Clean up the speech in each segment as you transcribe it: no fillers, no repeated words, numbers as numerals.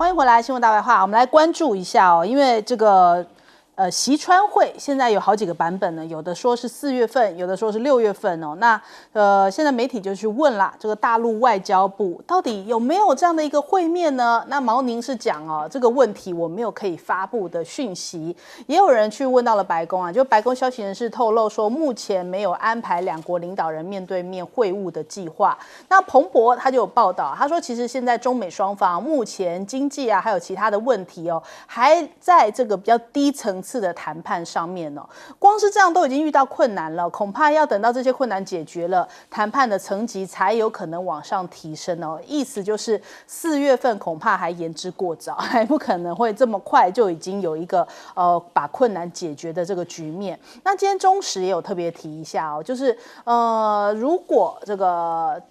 欢迎回来，新闻大白话。我们来关注一下哦，因为这个习川会现在有好几个版本呢，有的说是4月份，有的说是6月份哦。那现在媒体就去问啦，这个大陆外交部到底有没有这样的一个会面呢？那毛宁是讲哦，这个问题我没有可以发布的讯息。也有人去问到了白宫啊，就白宫消息人士透露说，目前没有安排两国领导人面对面会晤的计划。那彭博他就有报道，他说其实现在中美双方目前经济啊还有其他的问题哦，还在这个比较低层次的谈判上面哦。光是这样都已经遇到困难了，恐怕要等到这些困难解决了，谈判的层级才有可能往上提升哦。意思就是4月份恐怕还言之过早，还不可能会这么快就已经有一个把困难解决的这个局面。那今天中时也有特别提一下哦，就是如果这个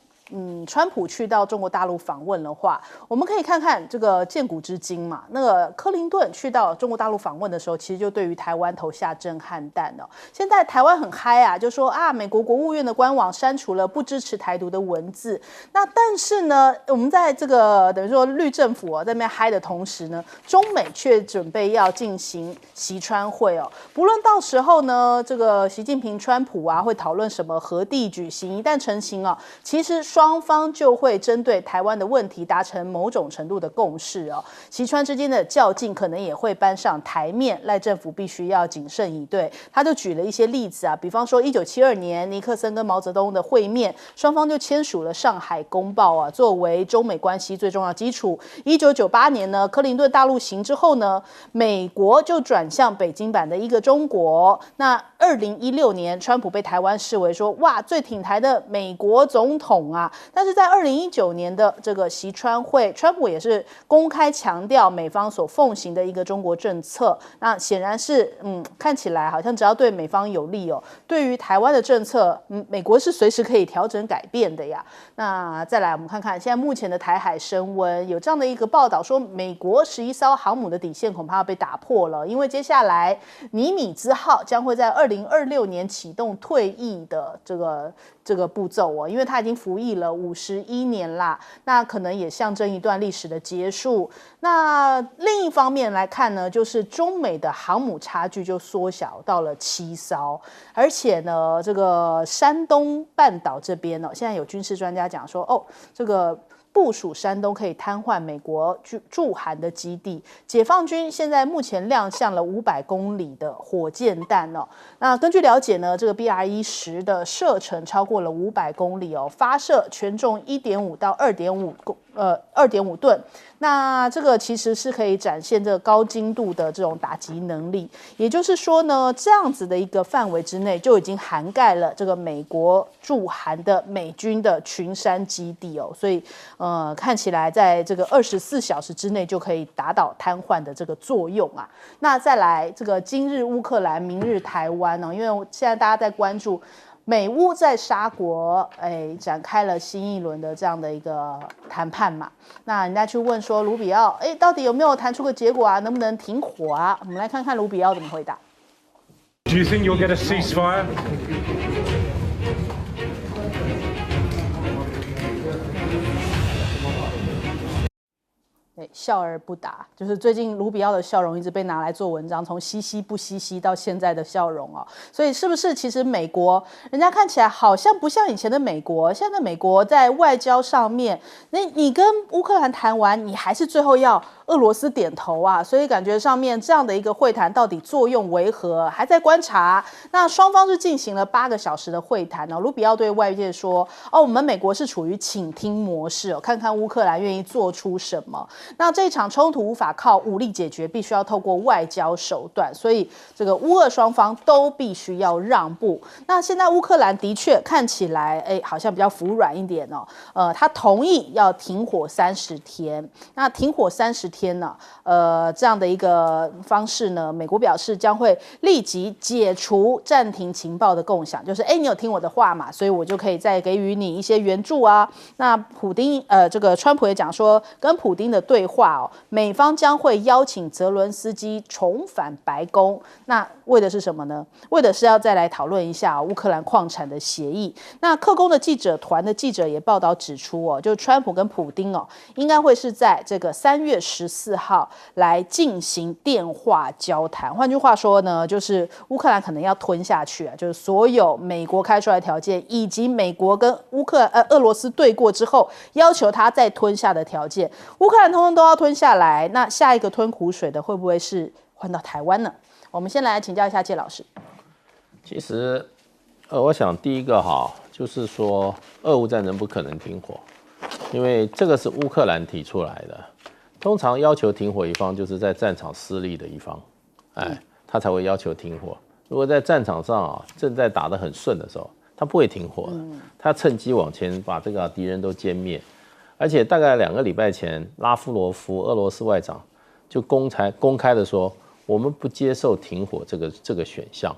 川普去到中国大陆访问的话，我们可以看看这个建古之今嘛。那个克林顿去到中国大陆访问的时候，其实就对于台湾投下震撼弹哦。现在台湾很嗨啊，就说啊，美国国务院的官网删除了不支持台独的文字。那但是呢，我们在这个等于说绿政府在那边嗨的同时呢，中美却准备要进行习川会哦。不论到时候呢，这个习近平、川普啊会讨论什么核地举行，一旦成型哦，其实双方就会针对台湾的问题达成某种程度的共识哦。习川之间的较劲可能也会搬上台面，赖政府必须要谨慎以对。他就举了一些例子啊，比方说1972年尼克森跟毛泽东的会面，双方就签署了上海公报啊，作为中美关系最重要基础。1998年呢，克林顿大陆行之后呢，美国就转向北京版的一个中国。那2016年，川普被台湾视为说哇最挺台的美国总统啊。但是在2019年的这个习川会，川普也是公开强调美方所奉行的一个中国政策。那显然是看起来好像只要对美方有利哦，对于台湾的政策，美国是随时可以调整改变的呀。那再来我们看看现在目前的台海升温，有这样的一个报道说，美国11艘航母的底线恐怕要被打破了，因为接下来尼米兹号将会在2026年启动退役的这个步骤哦，因为它已经服役了51年啦，那可能也象征一段历史的结束。那另一方面来看呢，就是中美的航母差距就缩小到了7艘，而且呢，这个山东半岛这边呢，现在有军事专家讲说，这个部署山东可以瘫痪美国驻韩的基地。解放军现在目前亮相了500公里的火箭弹哦。那根据了解呢，这个 BR-10的射程超过了500公里哦，发射全重1.5到2.5吨。那这个其实是可以展现这个高精度的这种打击能力，也就是说呢，这样子的一个范围之内就已经涵盖了这个美国驻韩的美军的群山基地哦，所以看起来在这个24小时之内就可以达到瘫痪的这个作用啊。那再来这个今日乌克兰，明日台湾哦，因为现在大家在关注美乌在沙国展开了新一轮的这样的一个谈判嘛，那人家去问说卢比奥到底有没有谈出个结果啊，能不能停火啊？我们来看看卢比奥怎么回答。Do you think you'll get a ceasefire? 笑而不答，就是最近卢比奥的笑容一直被拿来做文章，从嘻嘻不嘻嘻到现在的笑容哦。所以是不是其实美国人家看起来好像不像以前的美国，现在的美国在外交上面，你跟乌克兰谈完，你还是最后要俄罗斯点头啊，所以感觉上面这样的一个会谈到底作用为何，还在观察。那双方是进行了8个小时的会谈哦。卢比奥对外界说，我们美国是处于倾听模式哦，看看乌克兰愿意做出什么。那这一场冲突无法靠武力解决，必须要透过外交手段，所以这个乌俄双方都必须要让步。那现在乌克兰的确看起来，好像比较服软一点哦。他同意要停火30天。那停火30天呢，这样的一个方式呢，美国表示将会立即解除暂停情报的共享，就是你有听我的话嘛，所以我就可以再给予你一些援助啊。那这个川普也讲说，跟普丁的对对话哦，美方将会邀请泽伦斯基重返白宫，那为的是什么呢？为的是要再来讨论一下乌克兰矿产的协议。那克宫的记者团的记者也报道指出哦，就川普跟普丁哦，应该会是在这个3月14号来进行电话交谈。换句话说呢，就是乌克兰可能要吞下去啊，就是所有美国开出来的条件，以及美国跟俄罗斯对过之后要求他再吞下的条件，乌克兰通通都要吞下来。那下一个吞苦水的会不会是换到台湾呢？我们先来请教一下介老师。其实，我想第一个就是说，俄乌战争不可能停火，因为这个是乌克兰提出来的。通常要求停火一方就是在战场失利的一方，他才会要求停火。如果在战场上正在打得很顺的时候，他不会停火的，他趁机往前把这个敌人都歼灭。而且大概2个礼拜前，拉夫罗夫俄罗斯外长就公开的说，我们不接受停火这个选项，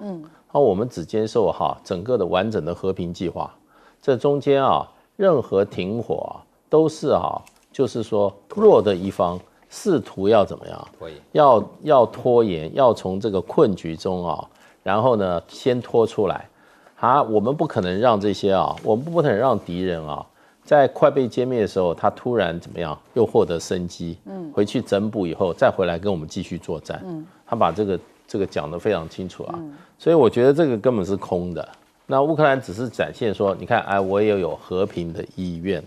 我们只接受整个的完整的和平计划。这中间任何停火都是就是说弱的一方试图要怎么样，要拖延，要从这个困局中然后呢先拖出来。我们不可能让这些我们不可能让敌人在快被歼灭的时候，他突然怎么样又获得生机，回去整补以后再回来跟我们继续作战。他把这个讲得非常清楚所以我觉得这个根本是空的。那乌克兰只是展现说，你看，我也有和平的意愿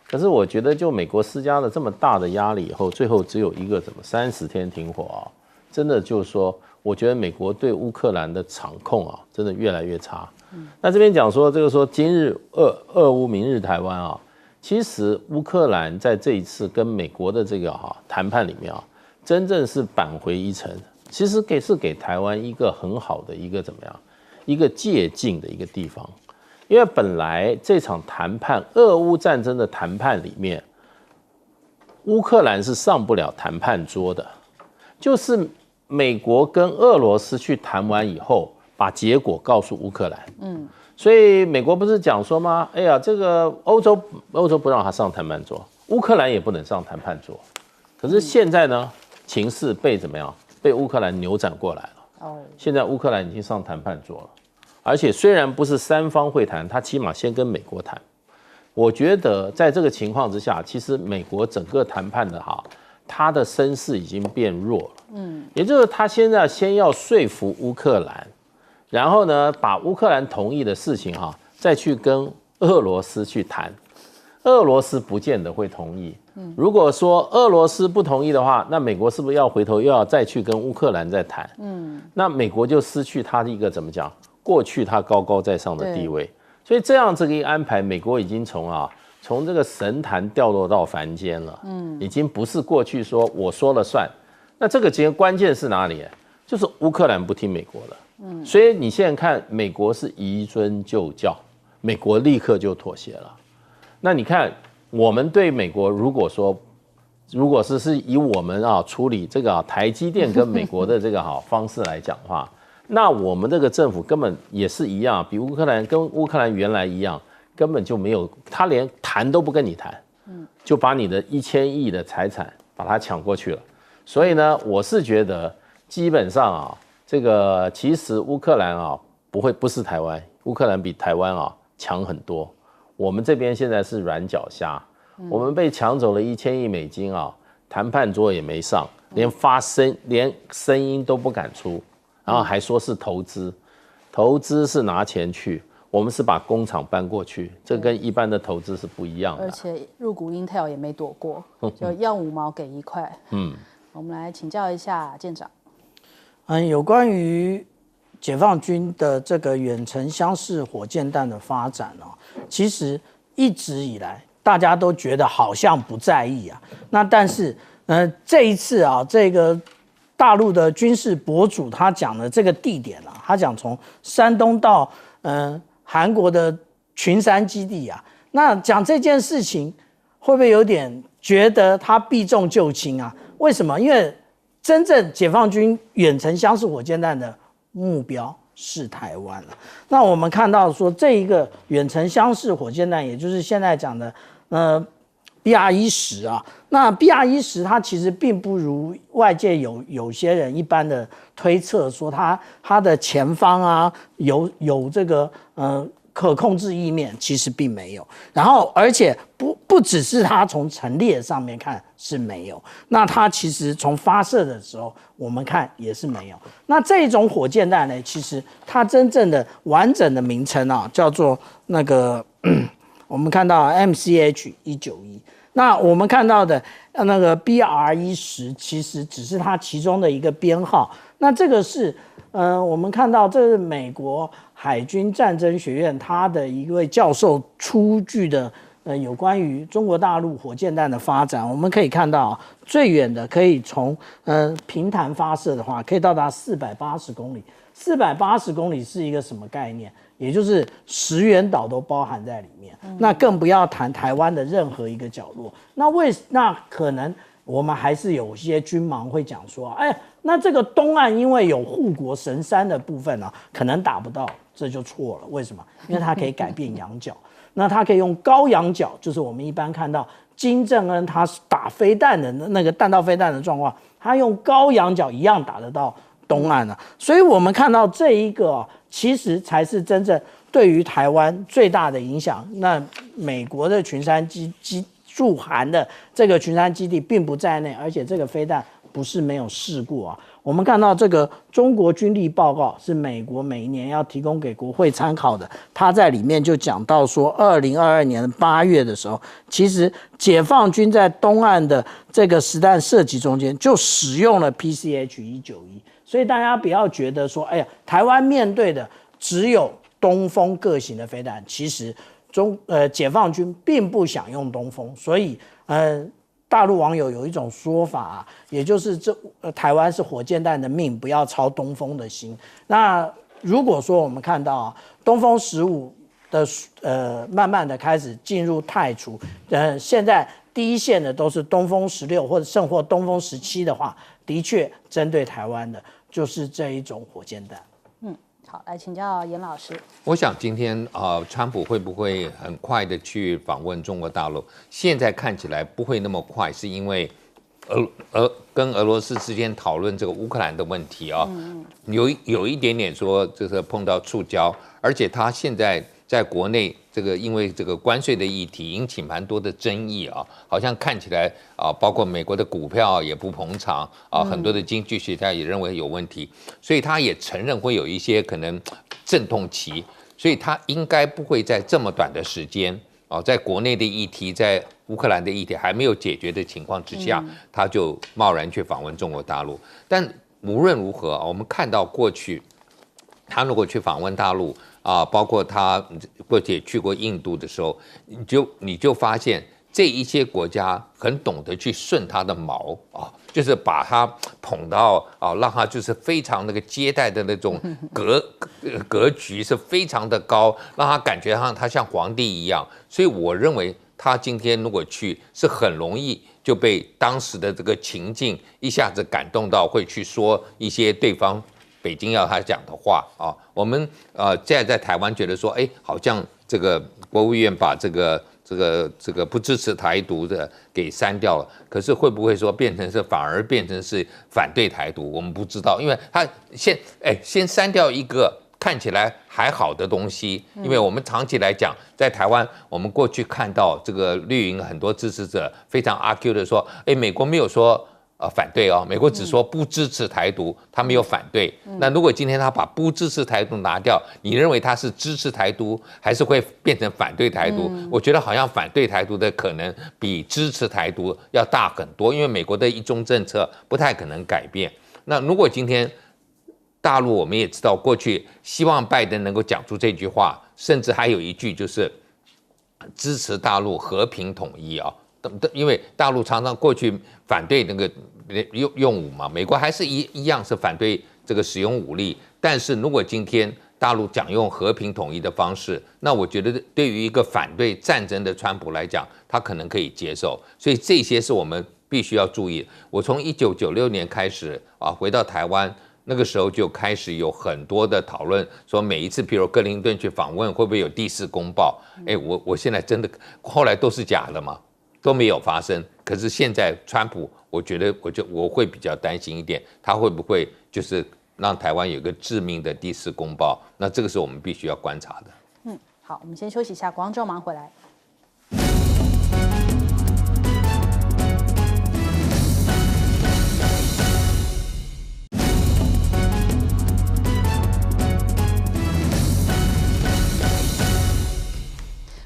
可是我觉得，就美国施加了这么大的压力以后，最后只有一个30天停火真的就是说，我觉得美国对乌克兰的场控真的越来越差。那这边讲说，这个说今日俄乌，明日台湾其实乌克兰在这一次跟美国的这个谈判里面真正是扳回一城，其实是给台湾一个很好的一个怎么样，一个借鉴的一个地方。因为本来这场谈判，俄乌战争的谈判里面，乌克兰是上不了谈判桌的，就是美国跟俄罗斯去谈完以后，把结果告诉乌克兰。所以美国不是讲说吗？哎呀，这个欧洲不让他上谈判桌，乌克兰也不能上谈判桌。可是现在呢，情势被怎么样？被乌克兰扭转过来了。现在乌克兰已经上谈判桌了，而且虽然不是3方会谈，他起码先跟美国谈。我觉得在这个情况之下，其实美国整个谈判的他的声势已经变弱了。也就是他现在先要说服乌克兰，然后呢，把乌克兰同意的事情再去跟俄罗斯去谈。俄罗斯不见得会同意。如果说俄罗斯不同意的话，那美国是不是要回头又要再去跟乌克兰再谈？那美国就失去他的一个怎么讲，过去他高高在上的地位。所以这样这个一安排，美国已经从这个神坛掉落到凡间了。已经不是过去说我说了算。那这个今天关键是哪里？就是乌克兰不听美国的。所以你现在看，美国是移遵就教，美国立刻就妥协了。那你看，我们对美国如果是以我们处理这个台积电跟美国的这个方式来讲的话，那我们这个政府根本也是一样，比乌克兰原来一样，根本就没有，他连谈都不跟你谈，就把你的1000亿的财产把它抢过去了。所以呢，我是觉得基本上这个其实乌克兰不是台湾，乌克兰比台湾强很多。我们这边现在是软脚虾，我们被抢走了1000亿美金谈判桌也没上，连声音都不敢出，然后还说是投资是拿钱去，我们是把工厂搬过去，这跟一般的投资是不一样的。而且入股 Intel 也没躲过，就要5毛给1块。我们来请教一下舰长。有关于解放军的这个远程相似火箭弹的发展其实一直以来大家都觉得好像不在意那但是这一次这个大陆的军事博主他讲的这个地点他讲从山东到韩国的群山基地那讲这件事情会不会有点觉得他避重就轻为什么？因为真正解放军远程相似火箭弹的目标是台湾了。那我们看到说这一个远程相似火箭弹，也就是现在讲的 BR-10啊。那 BR-10它其实并不如外界有些人一般的推测说它的前方啊有这个可控制翼面，其实并没有。然后而且不只是它从陈列上面看是没有，那它其实从发射的时候我们看也是没有。那这种火箭弹呢，其实它真正的完整的名称啊，叫做那个我们看到 MCH-191。那我们看到的那个 BR-10，其实只是它其中的一个编号。那这个是我们看到这是美国海军战争学院他的一位教授出具的有关于中国大陆火箭弹的发展。我们可以看到最远的可以从平潭发射的话，可以到达480公里。480公里是一个什么概念？也就是石垣岛都包含在里面，那更不要谈台湾的任何一个角落。那可能我们还是有些军盲会讲说，哎，那这个东岸因为有护国神山的部分啊，可能打不到，这就错了。为什么？因为它可以改变仰角，那它可以用高仰角，就是我们一般看到金正恩他打飞弹的那个弹道飞弹的状况，他用高仰角一样打得到东岸啊。所以我们看到这一个其实才是真正对于台湾最大的影响。那美国的群山驻韩的这个群山基地并不在内，而且这个飞弹不是没有试过啊。我们看到这个中国军力报告是美国每一年要提供给国会参考的，他在里面就讲到说，2022年8月的时候，其实解放军在东岸的这个实弹射击中间就使用了 PCH-191。所以大家不要觉得说，哎呀，台湾面对的只有东风各型的飞弹，其实解放军并不想用东风，所以大陆网友有一种说法啊，也就是台湾是火箭弹的命，不要操东风的心。那如果说我们看到东风15的慢慢的开始进入汰除，现在第一线的都是东风16或者甚或东风17的话，的确针对台湾的就是这一种火箭弹。好，来请教严老师。我想今天川普会不会很快的去访问中国大陆？现在看起来不会那么快，是因为跟俄罗斯之间讨论这个乌克兰的问题啊，有一点点说就是碰到触礁，而且他现在在国内这个因为这个关税的议题引起蛮多的争议啊，好像看起来包括美国的股票也不捧场啊，很多的经济学家也认为有问题，所以他也承认会有一些可能阵痛期，所以他应该不会在这么短的时间在国内的议题，在乌克兰的议题还没有解决的情况之下，他就贸然去访问中国大陆。但无论如何我们看到过去他如果去访问大陆包括他过去也去过印度的时候，你就发现这一些国家很懂得去顺他的毛就是把他捧到让他就是非常那个接待的那种格局是非常的高，让他感觉他像皇帝一样。所以我认为他今天如果去是很容易就被当时的这个情境一下子感动到，会去说一些对方北京要他讲的话我们现在在台湾觉得说，好像这个国务院把这个不支持台独的给删掉了，可是会不会说反而变成是反对台独？我们不知道，因为他先删掉一个看起来还好的东西，因为我们长期来讲，在台湾，我们过去看到这个绿营很多支持者非常 argue 的说，美国没有说反对美国只说不支持台独，他没有反对。那如果今天他把不支持台独拿掉，你认为他是支持台独，还是会变成反对台独？我觉得好像反对台独的可能比支持台独要大很多，因为美国的一中政策不太可能改变。那如果今天大陆我们也知道，过去希望拜登能够讲出这句话，甚至还有一句就是支持大陆和平统一因为大陆常常过去反对那个用武嘛，美国还是一样是反对这个使用武力。但是如果今天大陆讲用和平统一的方式，那我觉得对于一个反对战争的川普来讲，他可能可以接受。所以这些是我们必须要注意。我从1996年开始回到台湾，那个时候就开始有很多的讨论，说每一次，比如克林顿去访问，会不会有第4公报？我现在真的后来都是假的嘛。都没有发生。可是现在川普，我觉得我会比较担心一点，他会不会就是让台湾有一个致命的第4公报？那这个是我们必须要观察的。好，我们先休息一下，广州马上回来。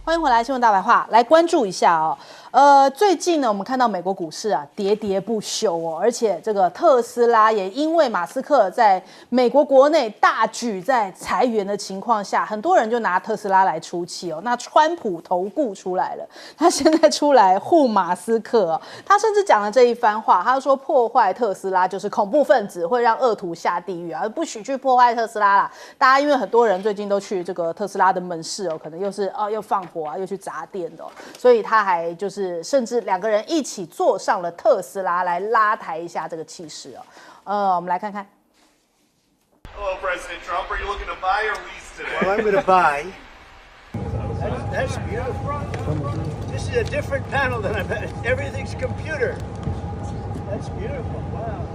欢迎回来，新闻大白话，来关注一下哦。最近呢，我们看到美国股市啊喋喋不休哦，而且这个特斯拉也因为马斯克在美国国内大举在裁员的情况下，很多人就拿特斯拉来出气哦。那川普投顾出来了，他现在出来护马斯克哦，他甚至讲了这一番话，他说破坏特斯拉就是恐怖分子，会让恶徒下地狱啊，不许去破坏特斯拉啦。大家因为很多人最近都去这个特斯拉的门市哦，可能又是又放火啊，又去砸店的哦，所以他还就是甚至2个人一起坐上了特斯拉来拉抬一下这个气势哦。我们来看看。Hello, President Trump. Are you looking to buy or lease today? Well, I'm going to buy. That's beautiful. This is a different panel than I've had. Everything's computer. That's beautiful. Wow.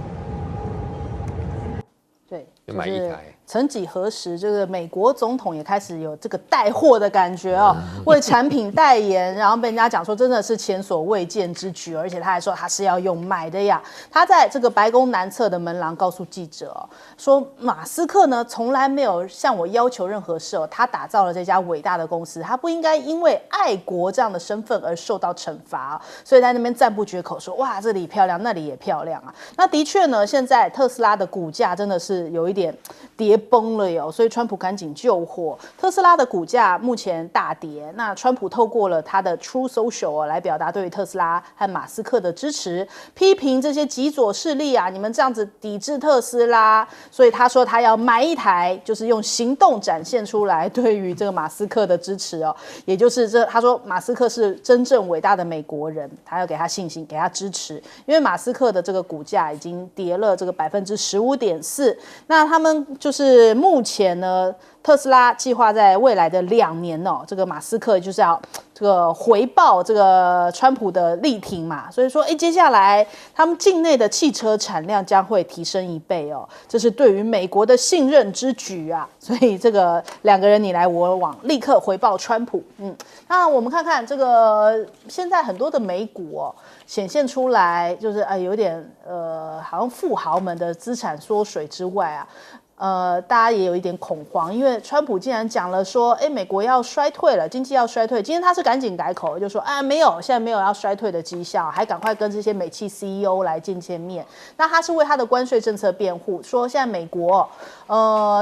对，就买一台。曾几何时，这个美国总统也开始有这个带货的感觉哦，为产品代言，然后被人家讲说真的是前所未见之举，而且他还说他是要用买的呀。他在这个白宫南侧的门廊告诉记者哦，说马斯克呢从来没有向我要求任何事哦，他打造了这家伟大的公司，他不应该因为爱国这样的身份而受到惩罚哦，所以在那边赞不绝口说哇这里漂亮那里也漂亮啊。那的确呢，现在特斯拉的股价真的是有一点跌崩了哟，所以川普赶紧救火。特斯拉的股价目前大跌，那川普透过了他的 True Social 来表达对于特斯拉和马斯克的支持，批评这些极左势力啊，你们这样子抵制特斯拉，所以他说他要买一台，就是用行动展现出来对于这个马斯克的支持哦，也就是他说马斯克是真正伟大的美国人，他要给他信心，给他支持，因为马斯克的这个股价已经跌了这个15.4%，那他们就是目前呢，特斯拉计划在未来的2年哦，这个马斯克就是要这个回报这个川普的力挺嘛，所以说，接下来他们境内的汽车产量将会提升1倍哦，这是对于美国的信任之举啊，所以这个2个人你来我往，立刻回报川普。那我们看看这个现在很多的美股哦，显现出来就是有点好像富豪们的资产缩水之外啊。大家也有一点恐慌，因为川普竟然讲了说，美国要衰退了，经济要衰退。今天他是赶紧改口，就说没有，现在没有要衰退的迹象，还赶快跟这些美企 CEO 来见面。那他是为他的关税政策辩护，说现在美国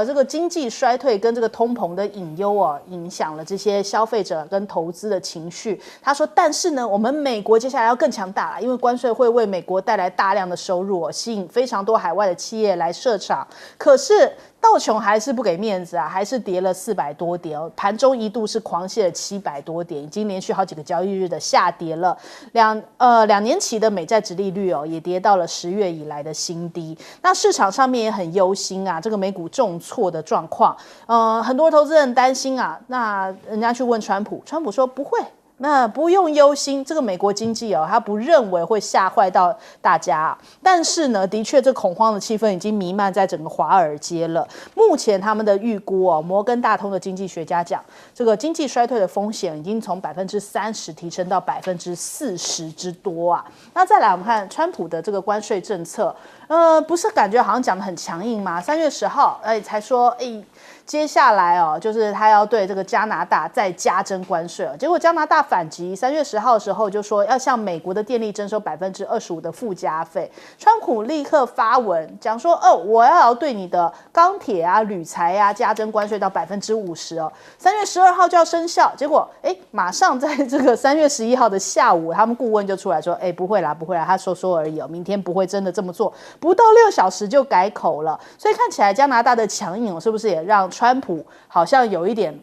这个经济衰退跟这个通膨的隐忧影响了这些消费者跟投资的情绪。他说，但是呢，我们美国接下来要更强大了，因为关税会为美国带来大量的收入吸引非常多海外的企业来设厂。可是道琼还是不给面子啊，还是跌了400多点哦，盘中一度是狂泻了700多点，已经连续好几个交易日的下跌了。2年期的美债殖利率也跌到了10月以来的新低。那市场上面也很忧心啊，这个美股重挫的状况，很多投资人担心啊。那人家去问川普，川普说不会。那不用忧心，这个美国经济他不认为会吓坏到大家，但是呢，的确这恐慌的气氛已经弥漫在整个华尔街了。目前他们的预估摩根大通的经济学家讲，这个经济衰退的风险已经从30%提升到40%之多啊。那再来我们看川普的这个关税政策，不是感觉好像讲得很强硬吗？3月10号才说接下来就是他要对这个加拿大再加征关税结果加拿大反击，3月10号的时候就说要向美国的电力征收25%的附加费。川普立刻发文讲说，我要对你的钢铁啊、铝材啊加征关税到50%哦。3月12号就要生效，结果马上在这个3月11号的下午，他们顾问就出来说，不会啦，他说而已明天不会真的这么做，不到6小时就改口了。所以看起来加拿大的强硬是不是也让川普好像有一点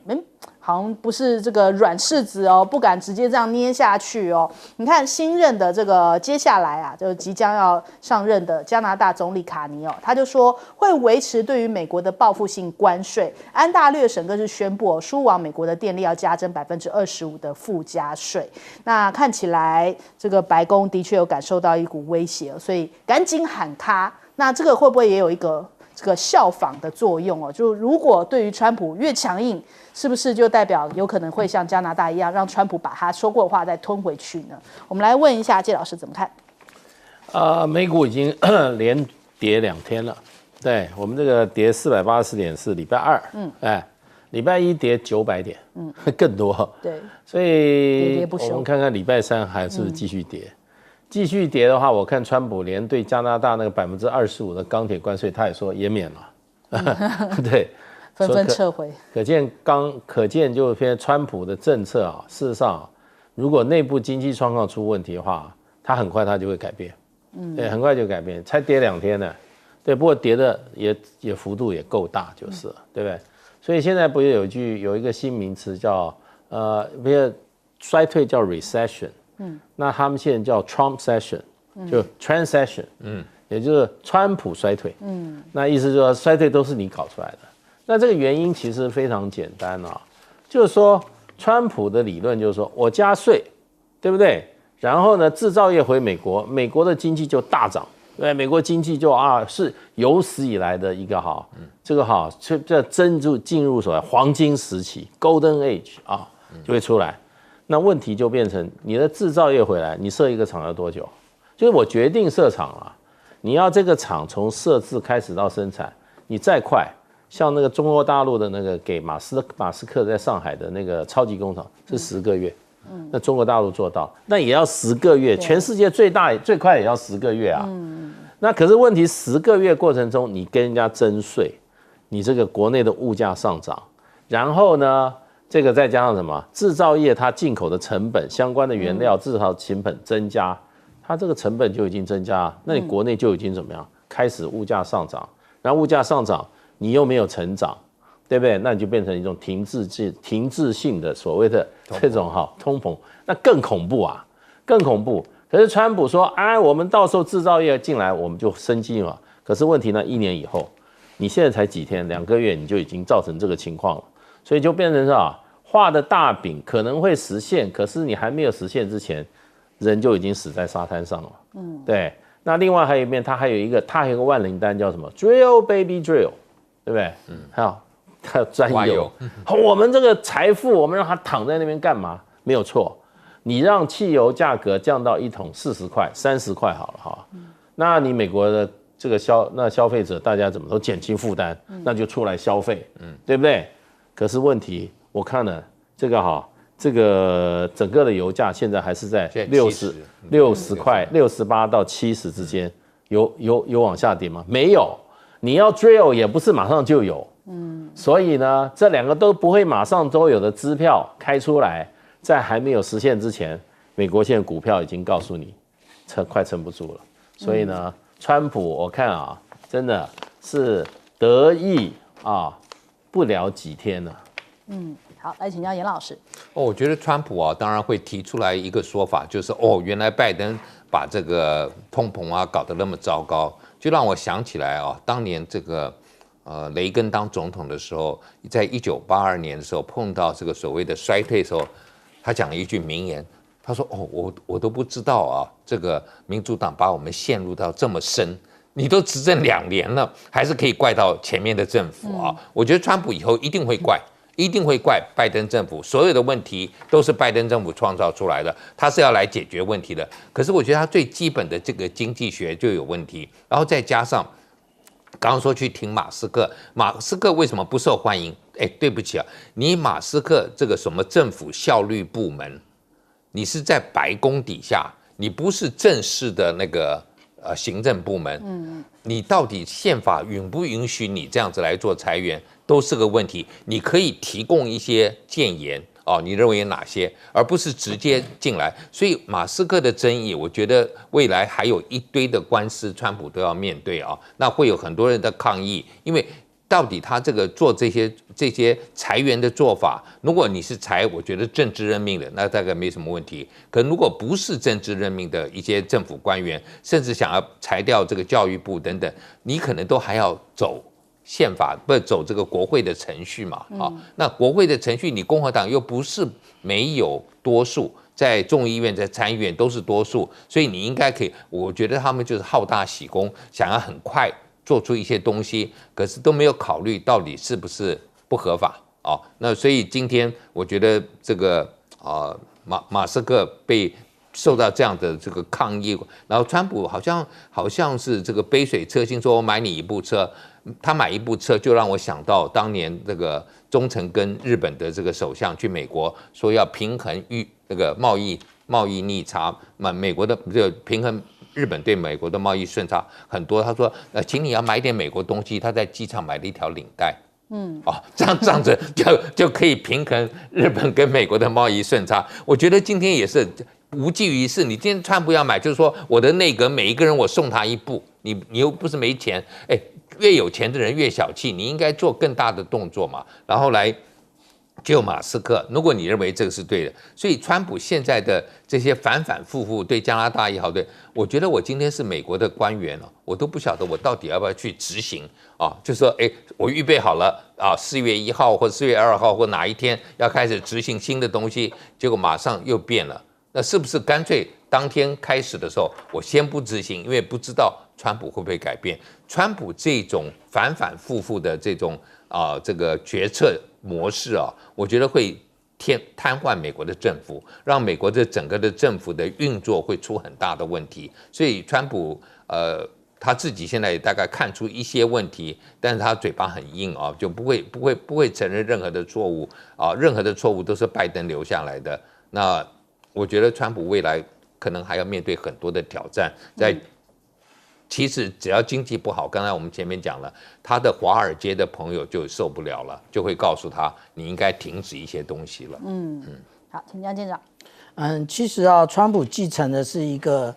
好像不是这个软柿子哦，不敢直接这样捏下去哦。你看新任的这个接下来啊，就即将要上任的加拿大总理卡尼哦，他就说会维持对于美国的报复性关税。安大略省更是宣布哦，输往美国的电力要加征25%的附加税。那看起来这个白宫的确有感受到一股威胁，所以赶紧喊卡。那这个会不会也有一个这个效仿的作用哦？就如果对于川普越强硬，是不是就代表有可能会像加拿大一样，让川普把他说过的话再吞回去呢？我们来问一下介老师怎么看？美股已经连跌2天了，对我们这个跌480点是礼拜二，礼拜一跌900点，更多，对，所以喋喋不休我们看看礼拜三还是不是继续跌。继续跌的话，我看川普连对加拿大那个25%的钢铁关税，他也说也免了，对，纷纷撤回。可见就偏川普的政策啊，事实上，如果内部经济状况出问题的话，他很快他就会改变，对，很快就改变，才跌2天呢，对，不过跌的也幅度也够大，就是了，对不对？所以现在不是有一个新名词叫不是衰退叫 recession。那他们现在叫 Trumpsession， 就 Transession， 也就是川普衰退，那意思就是说衰退都是你搞出来的。那这个原因其实非常简单啊，就是说川普的理论就是说我加税，对不对？然后呢，制造业回美国，美国的经济就大涨，对，美国经济就是有史以来的一个这个这进入所谓黄金时期 Golden Age 就会出来。那问题就变成你的制造业回来，你设一个厂要多久？就是我决定设厂了，你要这个厂从设置开始到生产，你再快，像那个中国大陆的那个给马斯克在上海的那个超级工厂是10个月，那中国大陆做到，那也要10个月，全世界最大最快也要10个月啊。那可是问题10个月过程中，你跟人家征税，你这个国内的物价上涨，然后呢？这个再加上什么？制造业它进口的成本、相关的原料制造成本增加，它这个成本就已经增加，那你国内就已经怎么样？开始物价上涨，然后物价上涨，你又没有成长，对不对？那你就变成一种停滞性的所谓的这种通膨，那更恐怖啊，更恐怖。可是川普说，我们到时候制造业进来，我们就升级嘛。可是问题呢，1年以后，你现在才几天，2个月你就已经造成这个情况了。所以就变成是画的大饼可能会实现，可是你还没有实现之前，人就已经死在沙滩上了。对。那另外还有一面，它还有一个万灵丹叫什么 ？Drill baby drill， 对不对？还有专有。我们这个财富，我们让它躺在那边干嘛？没有错，你让汽油价格降到1桶40块、30块好了那你美国的这个消费者大家怎么都减轻负担，那就出来消费，对不对？可是问题，我看了这个整个的油价现在还是在60块68到70之间，有往下跌吗？没有，你要 drill 也不是马上就有，所以呢，这2个都不会马上都有的支票开出来，在还没有实现之前，美国现在股票已经告诉你，快撑不住了。所以呢，川普我看真的是得意不了几天了。好，来请教严老师。我觉得川普当然会提出来一个说法，就是原来拜登把这个通膨搞得那么糟糕，就让我想起来当年这个雷根当总统的时候，在1982年的时候碰到这个所谓的衰退的时候，他讲了一句名言，他说我都不知道这个民主党把我们陷入到这么深。你都执政2年了，还是可以怪到前面的政府我觉得川普以后一定会怪拜登政府，所有的问题都是拜登政府创造出来的，他是要来解决问题的。可是我觉得他最基本的这个经济学就有问题，然后再加上刚刚说去挺马斯克，马斯克为什么不受欢迎？对不起你马斯克这个什么政府效率部门，你是在白宫底下，你不是正式的那个行政部门，你到底宪法允不允许你这样子来做裁员，都是个问题。你可以提供一些建言你认为有哪些，而不是直接进来。所以马斯克的争议，我觉得未来还有一堆的官司，川普都要面对那会有很多人的抗议，因为到底他这个做这些裁员的做法，如果你是裁，我觉得政治任命的，那大概没什么问题。可如果不是政治任命的一些政府官员，甚至想要裁掉这个教育部等等，你可能都还要走宪法，不是走这个国会的程序嘛？那国会的程序，你共和党又不是没有多数。在众议院、在参议院都是多数，所以你应该可以。我觉得他们就是好大喜功，想要很快做出一些东西，可是都没有考虑到底是不是不合法哦。那所以今天我觉得这个马斯克被受到这样的这个抗议，然后川普好像是这个杯水车薪，说我买你一部车。他买一部车就让我想到当年这个中曾跟日本的这个首相去美国，说要平衡那个贸易逆差，美国的这平衡日本对美国的贸易顺差很多。他说请你要买点美国东西，他在机场买了一条领带。这样子就可以平衡日本跟美国的贸易顺差。我觉得今天也是无济于事。你今天川普要买，就是说我的内阁每一个人我送他一部，你又不是没钱，越有钱的人越小气，你应该做更大的动作嘛，然后来救马斯克。如果你认为这个是对的，所以川普现在的这些反反复复，对加拿大也好，对，我觉得我今天是美国的官员我都不晓得我到底要不要去执行就说我预备好了4月1号或4月2号或哪一天要开始执行新的东西，结果马上又变了。那是不是干脆当天开始的时候，我先不执行，因为不知道川普会不会改变？川普这种反反复复的这种这个决策模式我觉得会瘫痪美国的政府，让美国的整个的政府的运作会出很大的问题。所以川普他自己现在也大概看出一些问题，但是他嘴巴很硬就不会承认任何的错误任何的错误都是拜登留下来的。那我觉得川普未来可能还要面对很多的挑战，其实只要经济不好，刚才我们前面讲了，他的华尔街的朋友就受不了了，就会告诉他你应该停止一些东西了。好，请江舰长。其实川普继承的是一个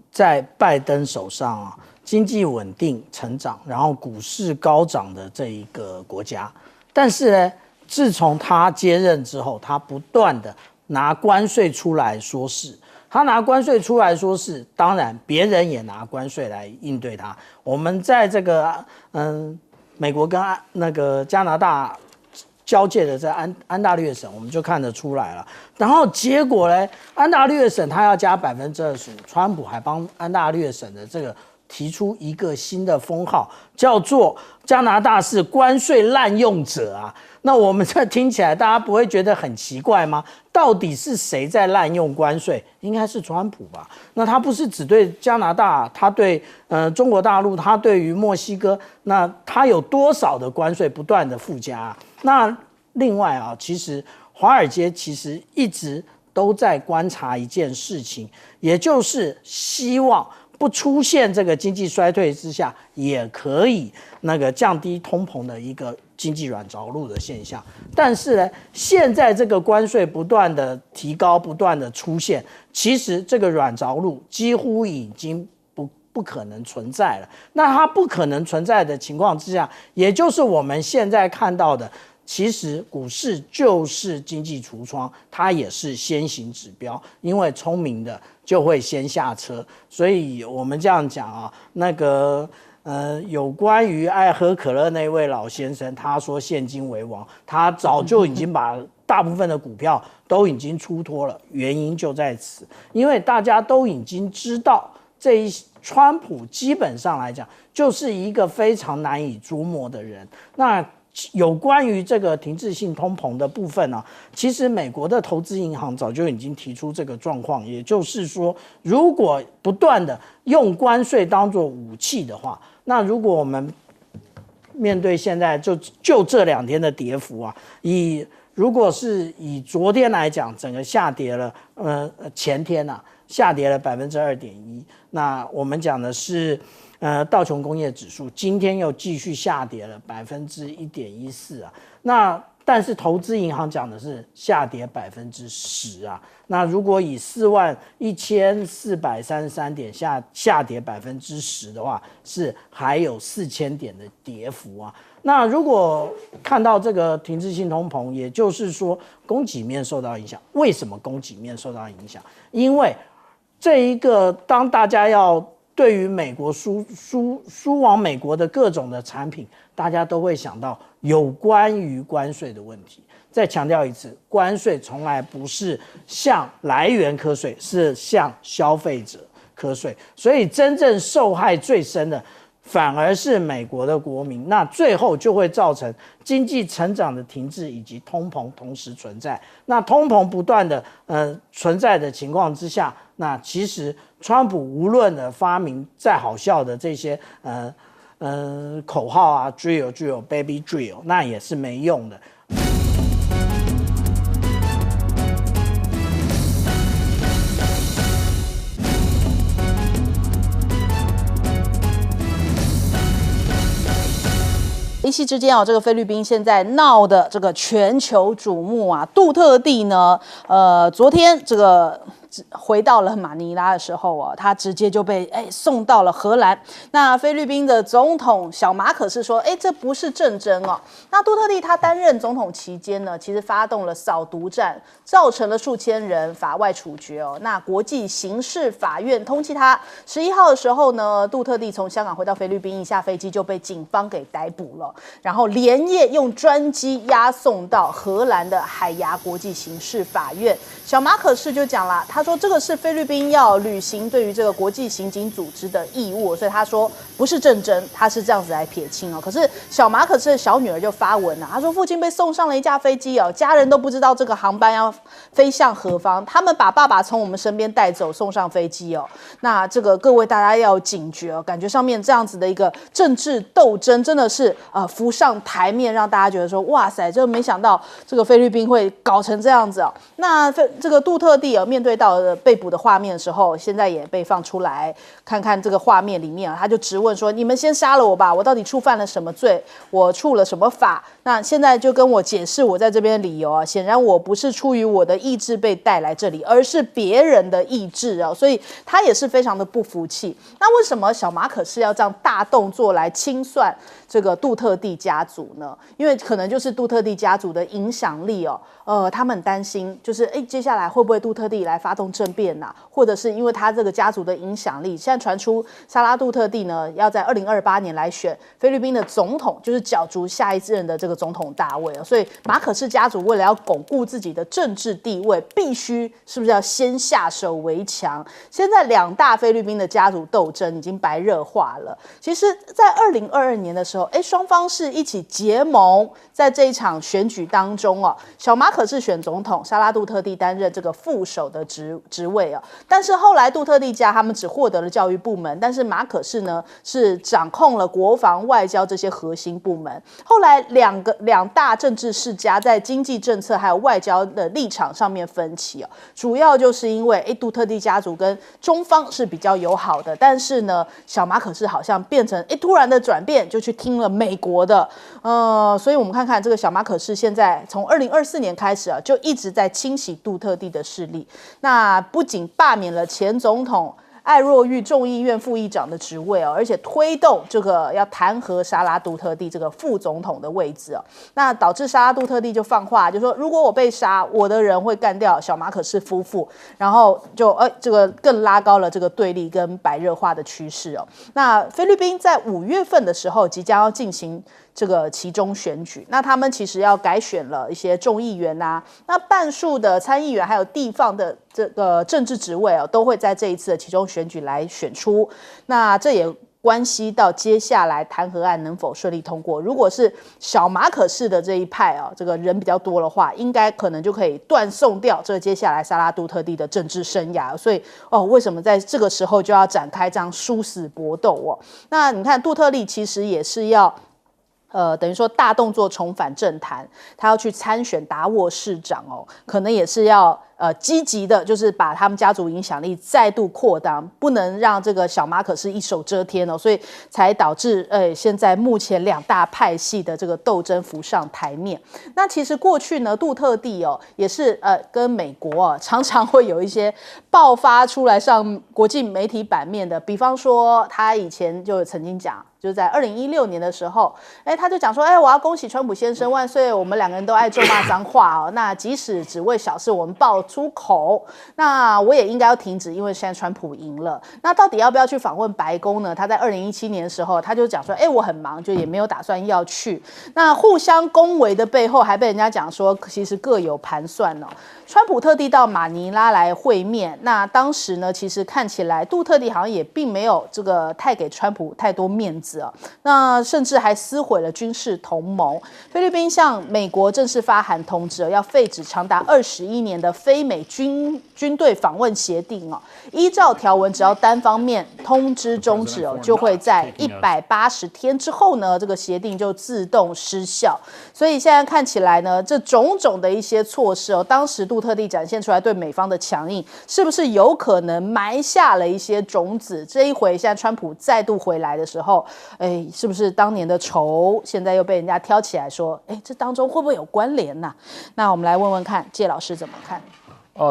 在拜登手上经济稳定成长，然后股市高涨的这一个国家。但是呢，自从他接任之后，他不断的拿关税出来说事。他拿关税出来说事，当然别人也拿关税来应对他。我们在这个美国跟那个加拿大交界的在安大略省，我们就看得出来了。然后结果呢，安大略省他要加25%，川普还帮安大略省的这个提出一个新的封号，叫做加拿大是关税滥用者那我们这听起来，大家不会觉得很奇怪吗？到底是谁在滥用关税？应该是川普吧？那他不是只对加拿大，他对中国大陆，他对于墨西哥，那他有多少的关税不断的附加那另外其实华尔街其实一直都在观察一件事情，也就是希望不出现这个经济衰退之下，也可以降低通膨的一个经济软着陆的现象。但是呢，现在这个关税不断的提高，不断的出现，其实这个软着陆几乎已经不可能存在了。那它不可能存在的情况之下，也就是我们现在看到的，其实股市就是经济橱窗，它也是先行指标，因为聪明的就会先下车。所以我们这样讲有关于爱喝可乐那位老先生，他说现金为王，他早就已经把大部分的股票都已经出脱了，原因就在此，因为大家都已经知道川普基本上来讲就是一个非常难以捉摸的人。那有关于这个停滞性通膨的部分其实美国的投资银行早就已经提出这个状况，也就是说，如果不断的用关税当作武器的话，那如果我们面对现在就这2天的跌幅如果是以昨天来讲，整个下跌了，前天下跌了2.1%。那我们讲的是道琼工业指数今天又继续下跌了1.14%那但是投资银行讲的是下跌10%那如果以41433点下跌10%的话，是还有4000点的跌幅那如果看到这个停滞性通膨，也就是说供给面受到影响。为什么供给面受到影响？因为这一个当大家要对于美国输往美国的各种的产品，大家都会想到有关于关税的问题。再强调一次，关税从来不是向来源课税，是向消费者课税，所以真正受害最深的反而是美国的国民，那最后就会造成经济成长的停滞以及通膨同时存在。那通膨不断的存在的情况之下，那其实川普无论的发明再好笑的这些口号啊 ，drill baby drill， 那也是没用的。一夕之间这个菲律宾现在闹的这个全球瞩目啊，杜特地呢，昨天这个回到了马尼拉的时候他直接就被送到了荷兰。那菲律宾的总统小马可是说，这不是政争哦。那杜特地他担任总统期间呢，其实发动了扫毒战，造成了数千人法外处决哦。那国际刑事法院通缉他。11号的时候呢，杜特地从香港回到菲律宾，一下飞机就被警方给逮捕了，然后连夜用专机押送到荷兰的海牙国际刑事法院。小马可是就讲了，他说这个是菲律宾要履行对于这个国际刑警组织的义务，所以他说不是政争，他是这样子来撇清哦。可是小马可是的小女儿就发文了，他说父亲被送上了一架飞机哦，家人都不知道这个航班要飞向何方，他们把爸爸从我们身边带走，送上飞机哦。那这个各位大家要警觉哦，感觉上面这样子的一个政治斗争真的是浮上台面，让大家觉得说哇塞，这没想到这个菲律宾会搞成这样子哦。那这个杜特地面对到被捕的画面的时候，现在也被放出来看看这个画面里面他就质问说：“你们先杀了我吧，我到底触犯了什么罪？我触了什么法？那现在就跟我解释我在这边的理由啊！显然我不是出于我的意志被带来这里，而是别人的意志啊！所以他也是非常的不服气。那为什么小马可是要这样大动作来清算这个杜特地家族呢？因为可能就是杜特地家族的影响力哦，他们很担心，就是接下来会不会杜特地来发动政变啊？或者是因为他这个家族的影响力，现在传出萨拉杜特地呢要在2028年来选菲律宾的总统，就是角逐下一任的这个总统大位所以马可仕家族为了要巩固自己的政治地位，必须是不是要先下手为强？现在两大菲律宾的家族斗争已经白热化了。其实，在2022年的时候，双方是一起结盟，在这一场选举当中小马可仕选总统，萨拉杜特地担任这个副手的职位但是后来杜特地家他们只获得了教育部门，但是马可仕呢是掌控了国防、外交这些核心部门。后来两大政治世家在经济政策还有外交的立场上面分歧主要就是因为杜特地家族跟中方是比较友好的，但是呢小马可仕好像变成突然的转变，就去听了美国的所以我们看看这个小马可仕现在从2024年开始就一直在清洗杜特地的势力。那不仅罢免了前总统艾若玉众议院副议长的职位而且推动这个要弹劾沙拉杜特地这个副总统的位置那导致沙拉杜特地就放话，就说如果我被杀，我的人会干掉小马可仕夫妇，然后就这个更拉高了这个对立跟白热化的趋势那菲律宾在5月份的时候即将要进行这个期中选举，那他们其实要改选了一些众议员那半数的参议员还有地方的这个政治职位都会在这一次的期中选举来选出。那这也关系到接下来弹劾案能否顺利通过。如果是小马可仕的这一派这个人比较多的话，应该可能就可以断送掉这接下来萨拉杜特地的政治生涯。所以为什么在这个时候就要展开这样殊死搏斗那你看杜特地其实也是要等于说大动作重返政坛，他要去参选达沃市长可能也是要积极的，就是把他们家族影响力再度扩大，不能让这个小马可仕一手遮天所以才导致现在目前两大派系的这个斗争浮上台面。那其实过去呢，杜特地也是跟美国常常会有一些爆发出来上国际媒体版面的，比方说他以前就曾经讲。就是在2016年的时候，他就讲说，我要恭喜川普先生万岁，我们2个人都爱咒骂脏话哦。那即使只为小事我们爆出口，那我也应该要停止，因为现在川普赢了。那到底要不要去访问白宫呢？他在2017年的时候，他就讲说，我很忙，就也没有打算要去。那互相恭维的背后，还被人家讲说，其实各有盘算哦。川普特地到马尼拉来会面，那当时呢，其实看起来杜特地好像也并没有这个太给川普太多面子哦，那甚至还撕毁了军事同盟。菲律宾向美国正式发函通知要废止长达21年的非美军队访问协定哦。依照条文，只要单方面通知终止哦，就会在180天之后呢，这个协定就自动失效。所以现在看起来呢，这种种的一些措施哦，当时杜特地展现出来对美方的强硬，是不是有可能埋下了一些种子？这一回现在川普再度回来的时候，是不是当年的仇现在又被人家挑起来说，这当中会不会有关联呢？那我们来问问看，介老师怎么看？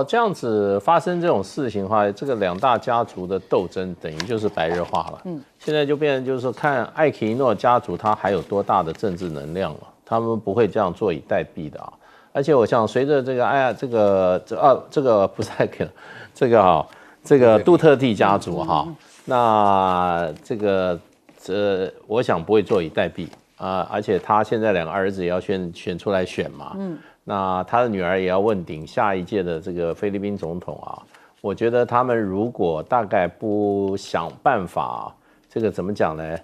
这样子发生这种事情的话，这个2大家族的斗争等于就是白热化了。现在就变成就是说，看艾奇诺家族他还有多大的政治能量了，他们不会这样坐以待毙的啊。而且我想，随着这个这个不是艾奇诺，这个杜特地家族哈，那我想不会坐以待毙啊。而且他现在2个儿子也要选出来选嘛。那他的女儿也要问鼎下一届的这个菲律宾总统啊，我觉得他们如果大概不想办法，这个怎么讲呢？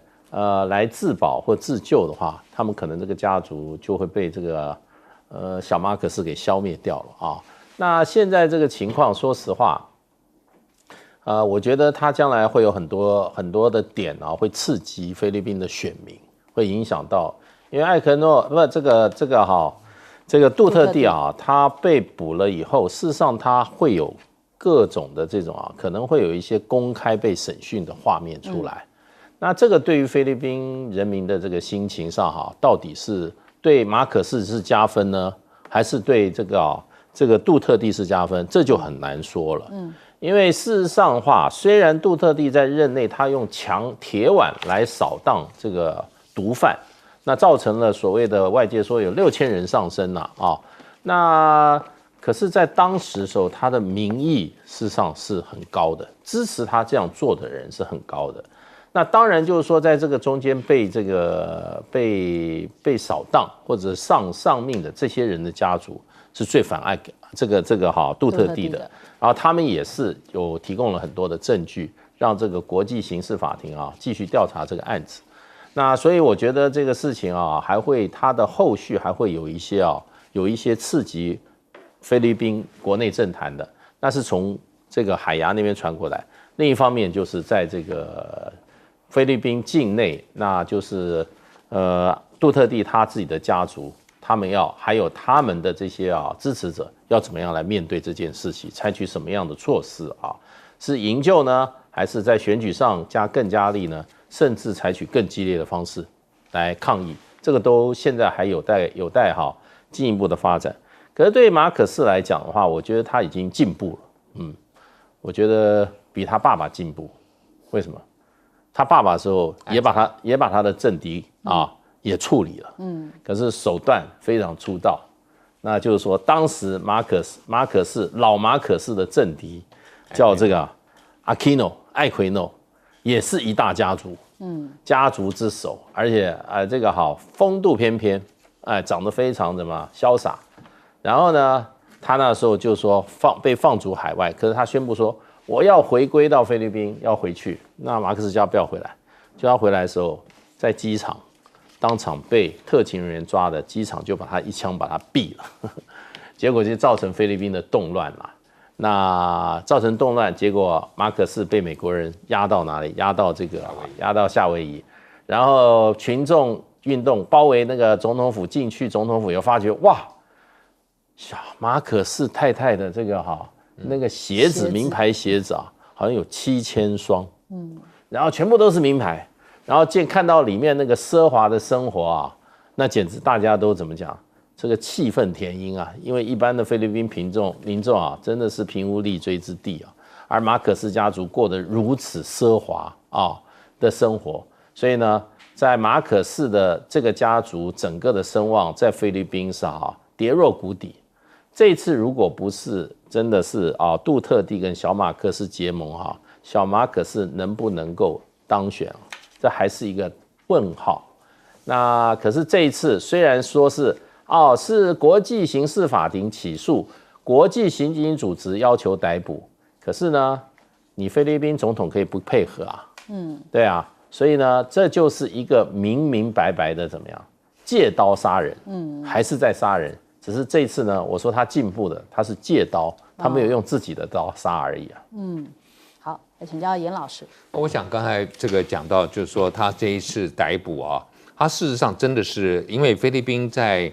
来自保或自救的话，他们可能这个家族就会被这个小马可斯给消灭掉了啊。那现在这个情况，说实话，我觉得他将来会有很多的点啊，会刺激菲律宾的选民，会影响到，因为艾克诺这个杜特地啊，他被捕了以后，事实上他会有各种的这种可能会有一些公开被审讯的画面出来。那这个对于菲律宾人民的这个心情上到底是对马可斯是加分呢，还是对这个杜特地是加分？这就很难说了。因为事实上的话，虽然杜特地在任内他用铁腕来扫荡这个毒贩。那造成了所谓的外界说有6000人上身那可是，在当时的时候，他的民意事实上是很高的，支持他这样做的人是很高的。那当然就是说，在这个中间被扫荡或者上命的这些人的家族是最反爱这个杜特地的，然后他们也是有提供了很多的证据，让这个国际刑事法庭继续调查这个案子。那所以我觉得这个事情它的后续还会有一些刺激菲律宾国内政坛的，那是从这个海牙那边传过来。另一方面就是在这个菲律宾境内，那就是杜特地他自己的家族，他们还有他们的这些支持者要怎么样来面对这件事情，采取什么样的措施是营救呢，还是在选举上更加力呢？甚至采取更激烈的方式来抗议，这个都现在还有待进一步的发展。可是对于马可斯来讲的话，我觉得他已经进步了，我觉得比他爸爸进步。为什么？他爸爸的时候也把他的政敌也处理了，可是手段非常粗糙。那就是说，当时老马可斯的政敌叫这个艾奎诺。也是一大家族，家族之首，而且这个风度翩翩，长得非常潇洒。然后呢，他那时候就说被放逐海外，可是他宣布说我要回归到菲律宾，要回去。那马克思叫他不要回来，就他回来的时候，在机场当场被特勤人员抓的，机场就把他一枪把他毙了，结果就造成菲律宾的动乱嘛。那造成动乱，结果马可斯被美国人押到哪里？押到夏威夷，然后群众运动包围那个总统府，进去总统府又发觉哇，马可斯太太的这个那个鞋子名牌鞋子好像有7000双，然后全部都是名牌，然后看到里面那个奢华的生活那简直大家都怎么讲？这个气愤填膺因为一般的菲律宾民众真的是贫无立锥之地而马可斯家族过得如此奢华的生活，所以呢，在马可仕的这个家族整个的声望在菲律宾是跌落谷底。这一次如果不是真的是杜特地跟小马可仕结盟小马可仕能不能够当选，这还是一个问号。那可是这一次虽然说是是国际刑事法庭起诉，国际刑警组织要求逮捕，可是呢，你菲律宾总统可以不配合对啊，所以呢，这就是一个明明白白的怎么样借刀杀人，还是在杀人，只是这一次呢，我说他进步的，他是借刀，他没有用自己的刀杀而已好，来请教严老师。我想刚才这个讲到，就是说他这一次逮捕他事实上真的是因为菲律宾在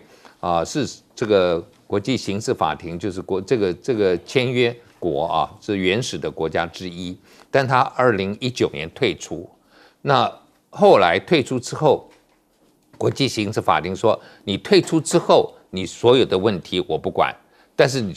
是这个国际刑事法庭，就是这个签约国是原始的国家之一，但他2019年退出，那后来退出之后，国际刑事法庭说你退出之后，你所有的问题我不管，但是你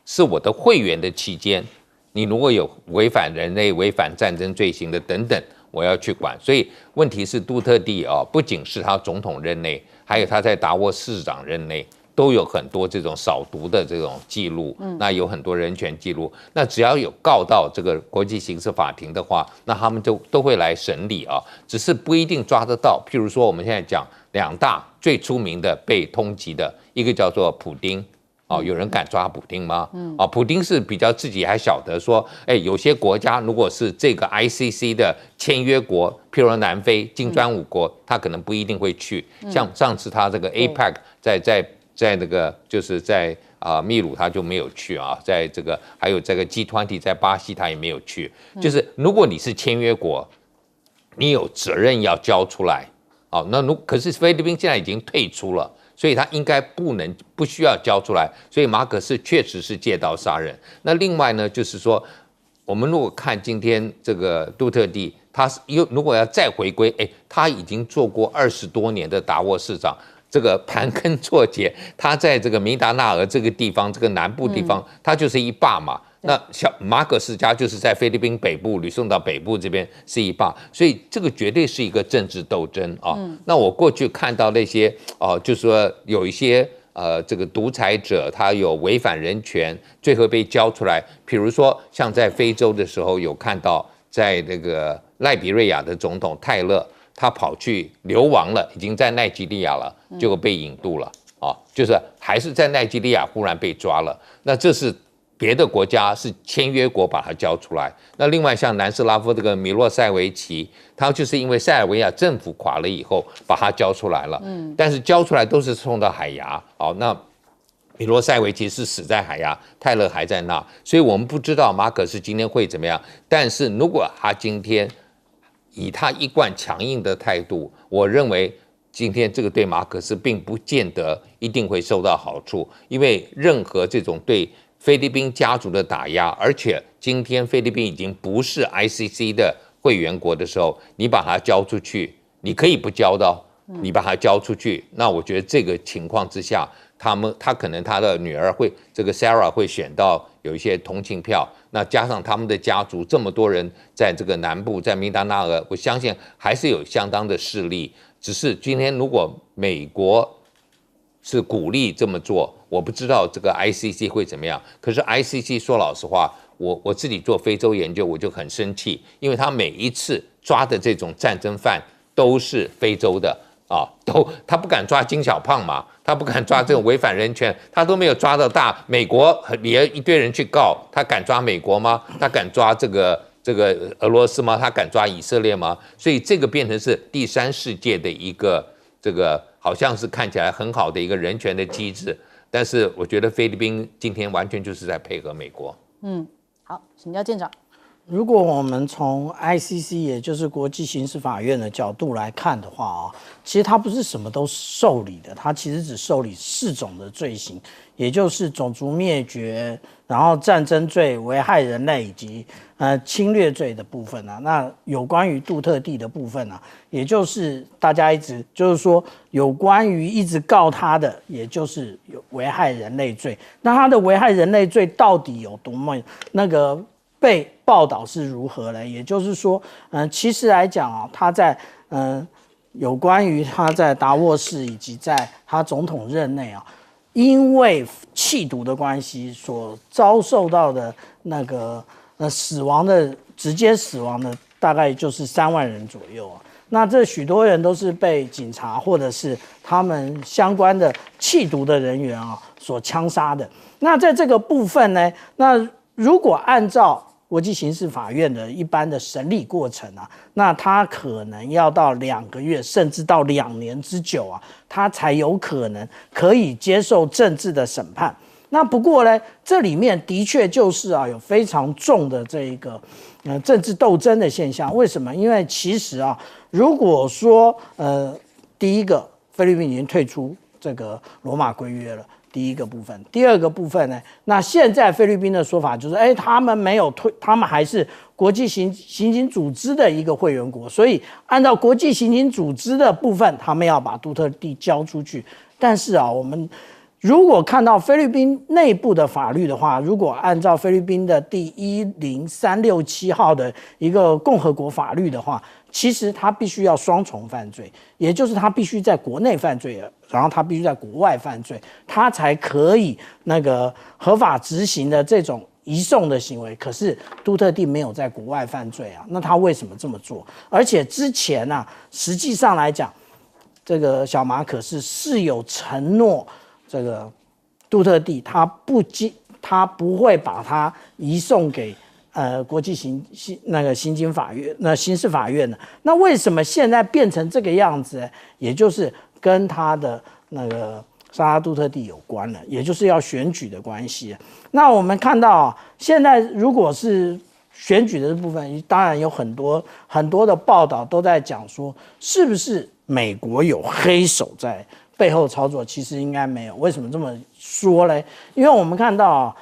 是我的会员的期间，你如果有违反人类、违反战争罪行的等等，我要去管。所以问题是杜特地不仅是他总统任内，还有他在达沃市长任内都有很多这种扫毒的这种记录，那有很多人权记录。那只要有告到这个国际刑事法庭的话，那他们都会来审理只是不一定抓得到。譬如说我们现在讲两大最出名的被通缉的，一个叫做普丁。有人敢抓普丁吗？普丁是比较自己还晓得说，有些国家如果是这个 ICC 的签约国，譬如说南非、金砖5国，他可能不一定会去。像上次他这个 APEC 在那个就是在秘鲁他就没有去在这个还有这个 G20 在巴西他也没有去。就是如果你是签约国，你有责任要交出来。可是菲律宾现在已经退出了。所以他应该不需要交出来，所以马可仕确实是借刀杀人。那另外呢，就是说，我们如果看今天这个杜特地，他如果要再回归，他已经做过20多年的达沃市长，这个盘根错节，他在这个明达纳尔这个地方，这个南部地方，他就是一霸嘛。那马可仕家就是在菲律宾北部，吕宋岛北部这边是一霸，所以这个绝对是一个政治斗争那我过去看到那些就是说有一些这个独裁者他有违反人权，最后被交出来。比如说像在非洲的时候，有看到在那个赖比瑞亚的总统泰勒，他跑去流亡了，已经在奈及利亚了，结果被引渡了就是还是在奈及利亚忽然被抓了。那这是别的国家是签约国把它交出来。那另外像南斯拉夫这个米洛塞维奇，他就是因为塞尔维亚政府垮了以后把它交出来了，但是交出来都是送到海牙那米洛塞维奇是死在海牙，泰勒还在那，所以我们不知道马可仕今天会怎么样。但是如果他今天以他一贯强硬的态度，我认为今天这个对马可仕并不见得一定会受到好处，因为任何这种对菲律宾家族的打压，而且今天菲律宾已经不是 ICC 的会员国的时候，你把它交出去，你可以不交的你把它交出去，那我觉得这个情况之下，他可能他的女儿会这个 Sarah 会选到有一些同情票，那加上他们的家族这么多人在这个南部，在明达纳尔，我相信还是有相当的势力。只是今天如果美国是鼓励这么做，我不知道这个 ICC 会怎么样。可是 ICC 说老实话，我自己做非洲研究，我就很生气，因为他每一次抓的这种战争犯都是非洲的他不敢抓金小胖嘛，他不敢抓这种违反人权，他都没有抓到大。美国也一堆人去告，他敢抓美国吗？他敢抓这个俄罗斯吗？他敢抓以色列吗？所以这个变成是第三世界的一个这个好像是看起来很好的一个人权的机制，但是我觉得菲律宾今天完全就是在配合美国。好，请教舰长。如果我们从 ICC 也就是国际刑事法院的角度来看的话其实它不是什么都受理的，它其实只受理4种的罪行，也就是种族灭绝，然后战争罪、危害人类以及侵略罪的部分那有关于杜特地的部分也就是大家一直就是说有关于一直告他的，也就是有危害人类罪。那他的危害人类罪到底有多么那个被报道是如何呢？也就是说，其实来讲他在有关于他在达沃斯以及在他总统任内啊，因为气毒的关系所遭受到的那个死亡的直接死亡的大概就是3万人左右啊。那这许多人都是被警察或者是他们相关的缉毒的人员啊所枪杀的。那在这个部分呢，那如果按照国际刑事法院的一般的审理过程啊，那他可能要到2个月甚至到2年之久啊，他才有可能可以接受政治的审判。那不过呢，这里面的确就是有非常重的这一个政治斗争的现象。为什么？因为其实如果说第一个菲律宾已经退出这个罗马规约了，第一个部分。第二个部分呢，那现在菲律宾的说法就是，他们没有退，他们还是国际刑警组织的一个会员国，所以按照国际刑警组织的部分，他们要把杜特地交出去。但是我们如果看到菲律宾内部的法律的话，如果按照菲律宾的第10367号的一个共和国法律的话，其实他必须要双重犯罪，也就是他必须在国内犯罪，然后他必须在国外犯罪，他才可以那个合法执行的这种移送的行为。可是杜特地没有在国外犯罪啊，那他为什么这么做？而且之前实际上来讲，这个小马可是有承诺。这个杜特地他不会把他移送给国际刑警法院刑事法院的。那为什么现在变成这个样子？也就是跟他的那个沙拉杜特地有关了，也就是要选举的关系。那我们看到现在如果是选举的这部分，当然有很多的报道都在讲说，是不是美国有黑手在背后操作？其实应该没有。为什么这么说呢？因为我们看到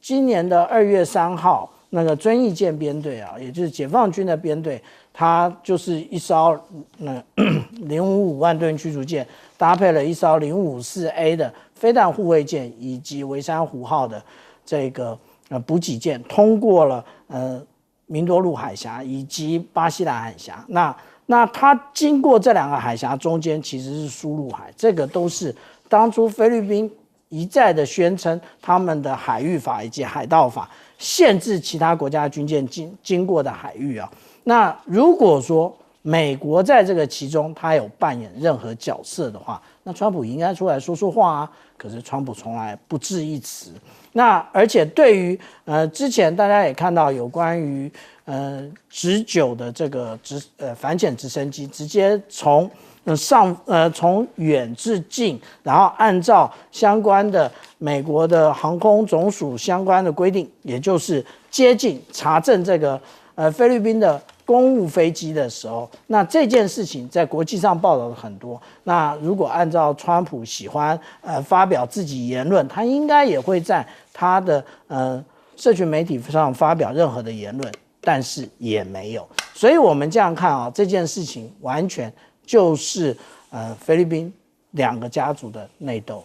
今年的2月3号，那个遵义舰编队也就是解放军的编队，它就是一艘055万吨驱逐舰，搭配了一艘054A 的飞弹护卫舰以及维珊瑚号的这个补给舰，通过了明多路海峡以及巴西兰海峡。那它经过这2个海峡中间其实是输入海，这个都是当初菲律宾一再的宣称他们的海域法以及海盗法限制其他国家军舰经过的海域啊。那如果说美国在这个其中他有扮演任何角色的话，那川普应该出来说说话啊。可是川普从来不置一词。那而且对于之前大家也看到有关于直九的这个反潜直升机，直接从远至近，然后按照相关的美国的航空总署相关的规定，也就是接近查证这个菲律宾的公务飞机的时候，那这件事情在国际上报道了很多。那如果按照川普喜欢发表自己言论，他应该也会在他的社群媒体上发表任何的言论，但是也没有。所以我们这样看这件事情完全就是菲律宾2个家族的内斗。